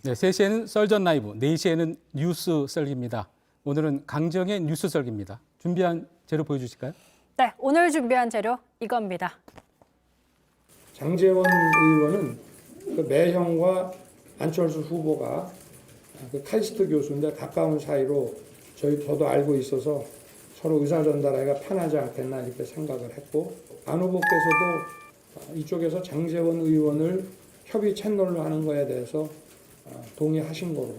네, 3시에는 썰전 라이브, 4시에는 뉴스 썰기입니다. 오늘은 강정의 뉴스 썰기입니다. 준비한 재료 보여주실까요? 네, 오늘 준비한 재료 이겁니다. 장제원 의원은 그 매형과 안철수 후보가 그 카이스트 교수인데 가까운 사이로 저도 알고 있어서 서로 의사 전달하기가 편하지 않겠나 이렇게 생각을 했고, 안 후보께서도 이쪽에서 장제원 의원을 협의 채널로 하는 거에 대해서 동의하신 거로.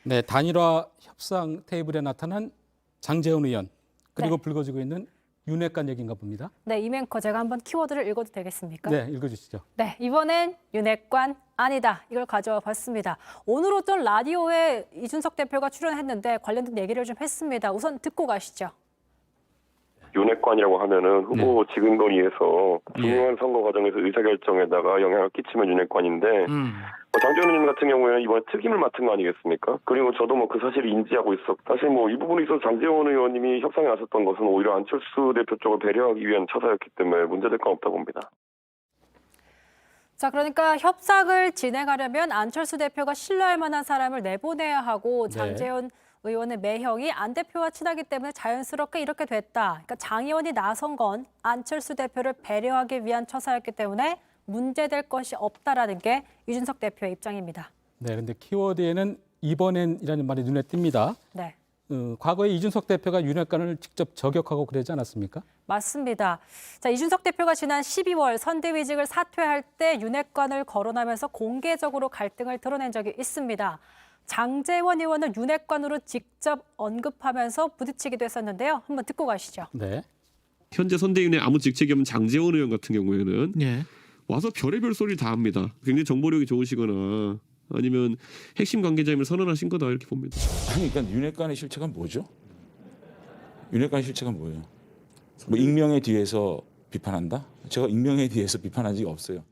네, 단일화 협상 테이블에 나타난 장제원 의원, 그리고 네. 불거지고 있는 윤핵관 얘기인가 봅니다. 네, 이맹커 제가 한번 키워드를 읽어도 되겠습니까? 네, 읽어주시죠. 네, 이번엔 윤핵관 아니다. 이걸 가져와 봤습니다. 오늘 어떤 라디오에 이준석 대표가 출연했는데 관련된 얘기를 좀 했습니다. 우선 듣고 가시죠. 윤핵관이라고 하면은 후보 지금 논의에서 중요한 선거 과정에서 의사결정에다가 영향을 끼치면 윤핵관인데 장제원 의원 같은 경우에는 이번에 특임을 맡은 거 아니겠습니까? 그리고 저도 그 사실을 인지하고 있었고, 사실 이 부분에 있어서 장제원 의원님이 협상에 나섰던 것은 오히려 안철수 대표 쪽을 배려하기 위한 처사였기 때문에 문제될 건 없다고 봅니다. 자, 그러니까 협상을 진행하려면 안철수 대표가 신뢰할 만한 사람을 내보내야 하고 장제원 의원의 매형이 안 대표와 친하기 때문에 자연스럽게 이렇게 됐다. 그러니까 장 의원이 나선 건 안철수 대표를 배려하기 위한 처사였기 때문에 문제될 것이 없다라는 게 이준석 대표의 입장입니다. 네, 근데 키워드에는 이번엔이라는 말이 눈에 띕니다. 네. 과거에 이준석 대표가 윤핵관을 직접 저격하고 그러지 않았습니까? 맞습니다. 자, 이준석 대표가 지난 12월 선대위직을 사퇴할 때 윤핵관을 거론하면서 공개적으로 갈등을 드러낸 적이 있습니다. 장제원 의원을 윤핵관으로 직접 언급하면서 부딪히기도 했었는데요. 한번 듣고 가시죠. 네. 현재 선대위원회 아무 직책이 없는 장제원 의원 같은 경우에는 예. 와서 별의별 소리를 다 합니다. 굉장히 정보력이 좋으시거나 아니면 핵심 관계자임을 선언하신 거다 이렇게 봅니다. 아니, 그러니까 윤핵관의 실체가 뭐죠? 윤핵관의 실체가 뭐예요? 뭐 익명에 뒤에서 비판한다? 제가 익명에 뒤에서 비판한 적이 없어요.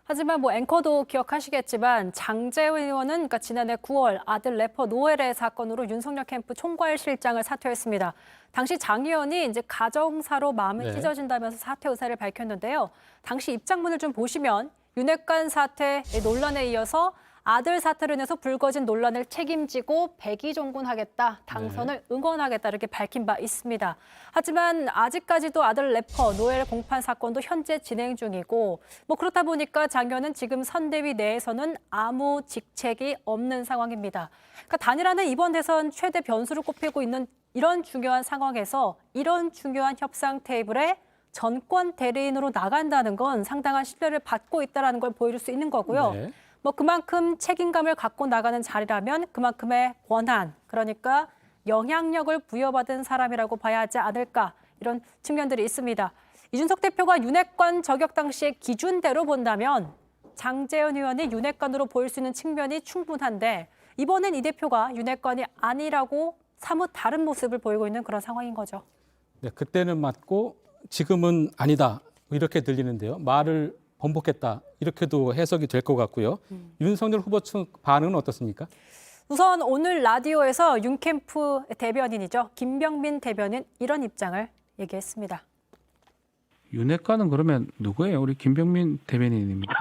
하지만 앵커도 기억하시겠지만 장제원 의원은 그러니까 지난해 9월 아들 래퍼 노엘의 사건으로 윤석열 캠프 총괄실장을 사퇴했습니다. 당시 장 의원이 이제 가정사로 마음이 찢어진다면서 사퇴 의사를 밝혔는데요. 당시 입장문을 좀 보시면 윤핵관 사퇴 논란에 이어서 아들 사퇴로 인해서 불거진 논란을 책임지고 백의종군하겠다, 당선을 응원하겠다 이렇게 밝힌 바 있습니다. 하지만 아직까지도 아들 래퍼 노엘 공판 사건도 현재 진행 중이고 그렇다 보니까 장 의원은 지금 선대위 내에서는 아무 직책이 없는 상황입니다. 그러니까 단일화는 이번 대선 최대 변수를 꼽히고 있는 이런 중요한 상황에서 이런 중요한 협상 테이블에 전권 대리인으로 나간다는 건 상당한 신뢰를 받고 있다는 걸 보여줄 수 있는 거고요. 네. 그만큼 책임감을 갖고 나가는 자리라면 그만큼의 권한, 그러니까 영향력을 부여받은 사람이라고 봐야 하지 않을까 이런 측면들이 있습니다. 이준석 대표가 윤핵관 저격 당시의 기준대로 본다면 장제원 의원이 윤핵관으로 보일 수 있는 측면이 충분한데 이번엔 이 대표가 윤핵관이 아니라고 사뭇 다른 모습을 보이고 있는 그런 상황인 거죠. 네, 그때는 맞고 지금은 아니다 이렇게 들리는데요. 말을 번복했다 이렇게도 해석이 될 것 같고요. 윤석열 후보 측 반응은 어떻습니까? 우선 오늘 라디오에서 윤캠프 대변인이죠. 김병민 대변인 이런 입장을 얘기했습니다. 윤핵관은 그러면 누구예요? 우리 김병민 대변인입니다.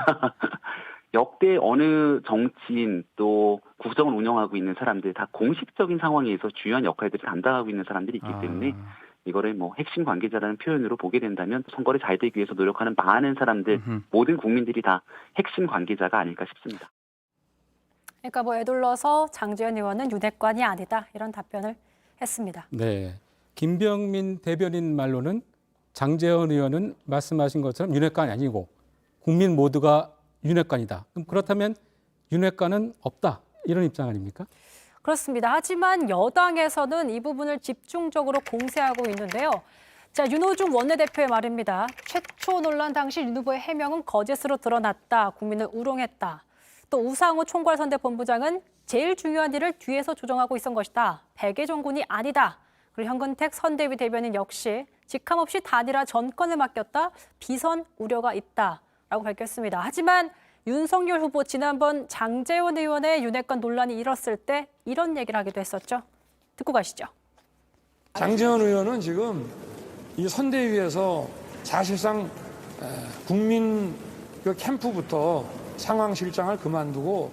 역대 어느 정치인 또 국정을 운영하고 있는 사람들 다 공식적인 상황에서 중요한 역할들을 감당하고 있는 사람들이 있기 때문에 이거를 핵심 관계자라는 표현으로 보게 된다면 선거를 잘 되기 위해서 노력하는 많은 사람들, 모든 국민들이 다 핵심 관계자가 아닐까 싶습니다. 그러니까 에둘러서 장제원 의원은 윤핵관이 아니다 이런 답변을 했습니다. 네, 김병민 대변인 말로는 장제원 의원은 말씀하신 것처럼 윤핵관이 아니고 국민 모두가 윤핵관이다. 그럼 그렇다면 윤핵관은 없다 이런 입장 아닙니까? 그렇습니다. 하지만 여당에서는 이 부분을 집중적으로 공세하고 있는데요. 자, 윤호중 원내대표의 말입니다. 최초 논란 당시 윤 후보의 해명은 거짓으로 드러났다. 국민을 우롱했다. 또 우상호 총괄선대본부장은 제일 중요한 일을 뒤에서 조정하고 있었던 것이다. 백의종군이 아니다. 그리고 현근택 선대위 대변인 역시 직함없이 단일화 전권을 맡겼다. 비선 우려가 있다라고 밝혔습니다. 하지만 윤석열 후보 지난번 장제원 의원의 윤핵관 논란이 일었을 때 이런 얘기를 하기도 했었죠. 듣고 가시죠. 장제원 의원은 지금 이 선대위에서 사실상 국민 그 캠프부터 상황실장을 그만두고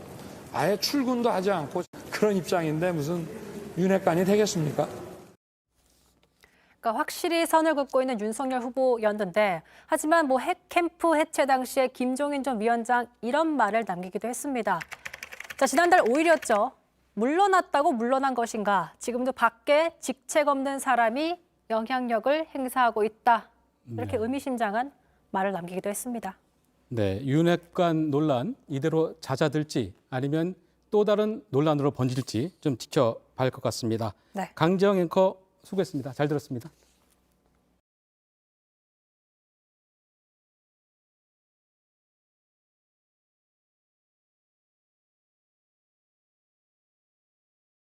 아예 출근도 하지 않고 그런 입장인데 무슨 윤핵관이 되겠습니까? 그러니까 확실히 선을 긋고 있는 윤석열 후보였는데 하지만 뭐 핵 캠프 해체 당시에 김종인 전 위원장 이런 말을 남기기도 했습니다. 자, 지난달 5일이었죠. 물러났다고 물러난 것인가? 지금도 밖에 직책 없는 사람이 영향력을 행사하고 있다. 이렇게 의미심장한 말을 남기기도 했습니다. 네, 윤핵관 논란 이대로 잦아들지 아니면 또 다른 논란으로 번질지 좀 지켜봐야 할 것 같습니다. 네. 강지영 앵커 수고했습니다. 잘 들었습니다.